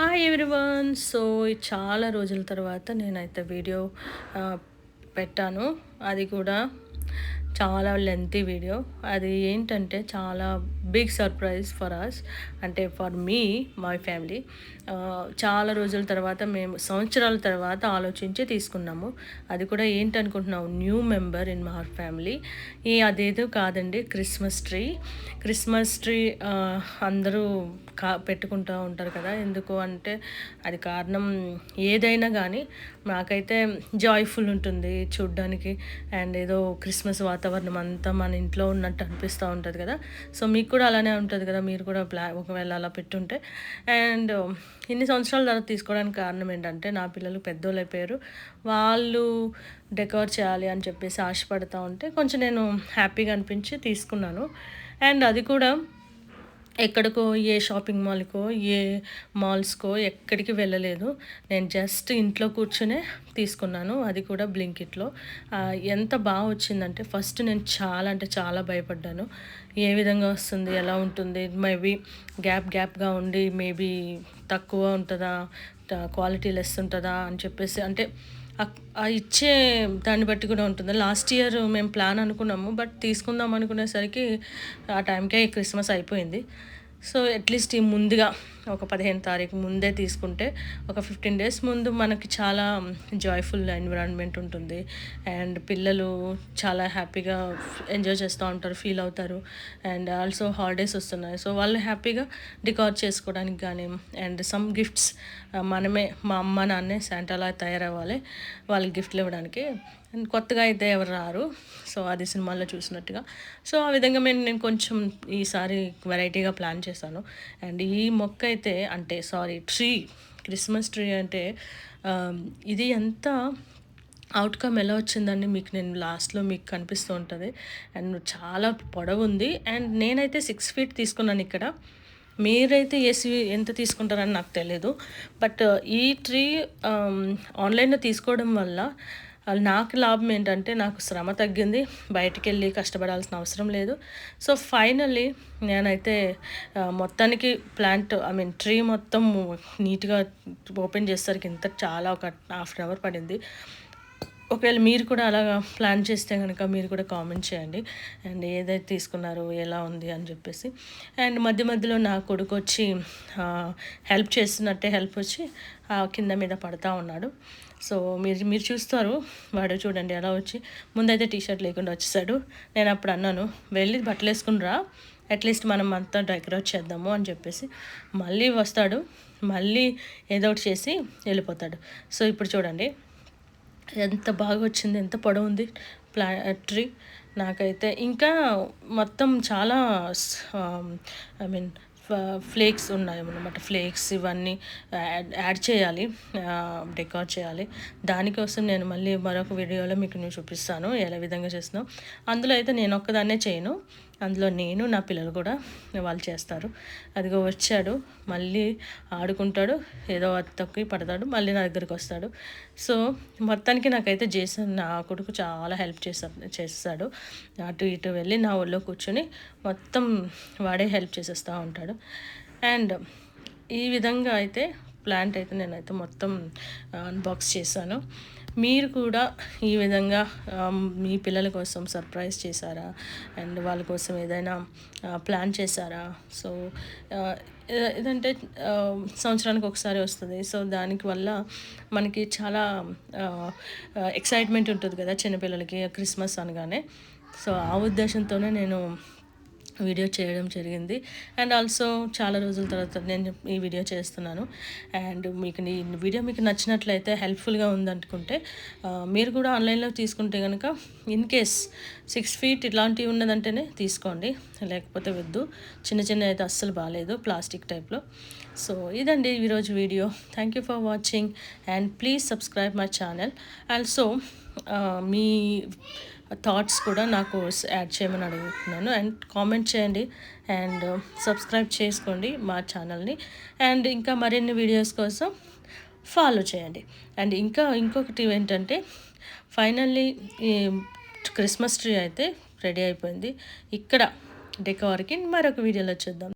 Hi everyone. So చాలా రోజుల తర్వాత నేనైతే వీడియో పెట్టాను. అది కూడా చాలా లెంతీ వీడియో. అది ఏంటంటే చాలా బిగ్ సర్ప్రైజ్ ఫర్ అస్, అంటే ఫర్ మీ, మై ఫ్యామిలీ. చాలా రోజుల తర్వాత, మేము సంవత్సరాల తర్వాత ఆలోచించి తీసుకున్నాము. అది కూడా ఏంటనుకుంటున్నాము, new member in my family. అదేదో కాదండి, క్రిస్మస్ ట్రీ. క్రిస్మస్ ట్రీ అందరూ పెట్టుకుంటూ ఉంటారు కదా. ఎందుకు అంటే అది కారణం ఏదైనా కానీ నాకైతే జాయ్ఫుల్ ఉంటుంది చూడ్డానికి, అండ్ ఏదో క్రిస్మస్ వాతావరణం అంతా మన ఇంట్లో ఉన్నట్టు అనిపిస్తూ ఉంటుంది కదా. సో మీకు కూడా అలానే ఉంటుంది కదా, మీరు కూడా ఒకవేళ అలా పెట్టుంటే. అండ్ ఇన్ని సంవత్సరాల తర్వాత తీసుకోవడానికి కారణం ఏంటంటే, నా పిల్లలు పెద్దోళ్ళు అయిపోయారు, వాళ్ళు డెకరేట్ చేయాలి అని చెప్పేసి ఆశపడుతూ ఉంటే కొంచెం నేను హ్యాపీగా అనిపించి తీసుకున్నాను. అండ్ అది కూడా ఎక్కడికో, ఏ షాపింగ్ మాల్కో, ఏ మాల్స్కో ఎక్కడికి వెళ్ళలేదు. నేను జస్ట్ ఇంట్లో కూర్చునే తీసుకున్నాను, అది కూడా బ్లింకిట్లో. ఎంత బాగా వచ్చిందంటే, ఫస్ట్ నేను చాలా అంటే చాలా భయపడ్డాను. ఏ విధంగా వస్తుంది, ఎలా ఉంటుంది, మేబీ గ్యాప్గా ఉండి మేబీ తక్కువ ఉంటుందా, క్వాలిటీ లెస్ ఉంటుందా అని చెప్పేసి, అంటే ఇచ్చే దాన్ని బట్టి కూడా ఉంటుంది. లాస్ట్ ఇయర్ మేము ప్లాన్ అనుకున్నాము, బట్ తీసుకుందాం అనుకునేసరికి ఆ టైంకే క్రిస్మస్ అయిపోయింది. సో అట్లీస్ట్ ఈ ముందుగా ఒక 15 తారీఖు ముందే తీసుకుంటే, ఒక 15 డేస్ ముందు మనకి చాలా జాయ్ఫుల్ ఎన్విరాన్మెంట్ ఉంటుంది. అండ్ పిల్లలు చాలా హ్యాపీగా ఎంజాయ్ చేస్తూ ఉంటారు, ఫీల్ అవుతారు. అండ్ ఆల్సో హాలిడేస్ వస్తున్నాయి, సో వాళ్ళు హ్యాపీగా డెకరేట్ చేసుకోవడానికి కానీ, అండ్ సమ్ గిఫ్ట్స్ మనమే, మా అమ్మ నాన్నే శాంటాలా తయారవ్వాలి వాళ్ళకి గిఫ్ట్లు ఇవ్వడానికి. అండ్ కొత్తగా అయితే ఎవరు రారు, సో అది సినిమాల్లో చూసినట్టుగా. సో ఆ విధంగా నేను కొంచెం ఈసారి వెరైటీగా ప్లాన్ చేశాను. అండ్ ఈ మొక్క అయితే, అంటే ట్రీ, క్రిస్మస్ ట్రీ అంటే ఇది ఎంత అవుట్కమ్ ఎలా వచ్చిందని మీకు నేను లాస్ట్లో మీకు కనిపిస్తూ ఉంటుంది. అండ్ చాలా పొడవు ఉంది. అండ్ నేనైతే 6 ఫీట్ తీసుకున్నాను ఇక్కడ. మీరైతే ఎంత తీసుకుంటారని నాకు తెలియదు. బట్ ఈ ట్రీ ఆన్లైన్లో తీసుకోవడం వల్ల నాకు లాభం ఏంటంటే, నాకు శ్రమ తగ్గింది, బయటికి వెళ్ళి కష్టపడాల్సిన అవసరం లేదు. సో ఫైనల్లీ నేనైతే మొత్తానికి ట్రీ మొత్తం నీట్గా ఓపెన్ చేసేసరికి చాలా ఒక హాఫ్ అవర్ పడింది. ఒకవేళ మీరు కూడా అలాగా ప్లాన్ చేస్తే కనుక మీరు కూడా కామెంట్ చేయండి, అండ్ ఏదైతే తీసుకున్నారు, ఎలా ఉంది అని చెప్పేసి. అండ్ మధ్యలో నా కొడుకు వచ్చి హెల్ప్ చేస్తున్నట్టే వచ్చి కింద మీద పడుతూ ఉన్నాడు. సో మీరు చూస్తారు, వాడు చూడండి ఎలా వచ్చి ముందైతే టీషర్ట్ లేకుండా వచ్చేసాడు. నేను అప్పుడు అన్నాను, వెళ్ళి బట్టలు వేసుకుని రా, అట్లీస్ట్ మనం అంతా డెకరేట్ చేద్దాము అని చెప్పేసి. మళ్ళీ వస్తాడు, మళ్ళీ ఏదో ఒకటి చేసి వెళ్ళిపోతాడు. సో ఇప్పుడు చూడండి ఎంత బాగా వచ్చింది, ఎంత పొడవు ఉంది ట్రీ. నాకైతే ఇంకా మొత్తం చాలా ఐ మీన్ ఫ్లేక్స్ ఉన్నాయన్నమాట. ఫ్లేక్స్ ఇవన్నీ యాడ్ చేయాలి, డెకరేట్ చేయాలి. దానికోసం నేను మళ్ళీ మరొక వీడియోలో మీకు నేను చూపిస్తాను ఎలా విధంగా చేస్తున్నాం. అందులో అయితే నేను ఒక్కదాన్నే చేయను, అందులో నేను, నా పిల్లలు కూడా వాళ్ళు చేస్తారు. అదిగో వచ్చాడు, మళ్ళీ ఆడుకుంటాడు, ఏదో తొక్కి పడతాడు, మళ్ళీ నా దగ్గరికి వస్తాడు. సో మొత్తానికి నాకైతే నా కొడుకు చాలా హెల్ప్ చేస్తాడు. అటు ఇటు వెళ్ళి నా ఒళ్ళో కూర్చొని మొత్తం వాడే హెల్ప్ చేసేస్తూ ఉంటాడు. అండ్ ఈ విధంగా అయితే ప్లాంట్ అయితే నేనైతే మొత్తం అన్బాక్స్ చేశాను. మీరు కూడా ఈ విధంగా మీ పిల్లల కోసం సర్ప్రైజ్ చేశారా, అండ్ వాళ్ళ కోసం ఏదైనా ప్లాన్ చేశారా? సో ఏదంటే సంవత్సరానికి ఒకసారి వస్తుంది, సో దానికి వల్ల మనకి చాలా ఎక్సైట్మెంట్ ఉంటుంది కదా చిన్నపిల్లలకి క్రిస్మస్ అనగానే. సో ఆ ఉద్దేశంతోనే నేను వీడియో చేయడం జరిగింది. అండ్ ఆల్సో చాలా రోజుల తర్వాత నేను ఈ వీడియో చేస్తున్నాను. అండ్ ఈ వీడియో మీకు నచ్చినట్లయితే, హెల్ప్ఫుల్గా ఉందనుకుంటే, మీరు కూడా ఆన్లైన్లో తీసుకుంటే కనుక, ఇన్ కేస్ 6 ఫీట్ ఇట్లాంటివి ఉన్నదంటేనే తీసుకోండి, లేకపోతే వద్దు. చిన్న అయితే అస్సలు బాగాలేదు, ప్లాస్టిక్ టైప్లో. సో ఇదండి ఈరోజు video. Thank you for watching, and please subscribe my channel. Also me thoughts కూడా నాకు యాడ్ చేయమని అడుగుతున్నాను. అండ్ కామెంట్ చేయండి, అండ్ సబ్స్క్రైబ్ చేసుకోండి మా ఛానల్ని. అండ్ ఇంకా మరిన్ని వీడియోస్ కోసం ఫాలో చేయండి. అండ్ ఇంకొకటి ఏంటంటే, ఫైనల్లీ ఈ క్రిస్మస్ ట్రీ అయితే రెడీ అయిపోయింది. ఇక్కడ డెకోర్కి మరొక వీడియోలో చూద్దాం.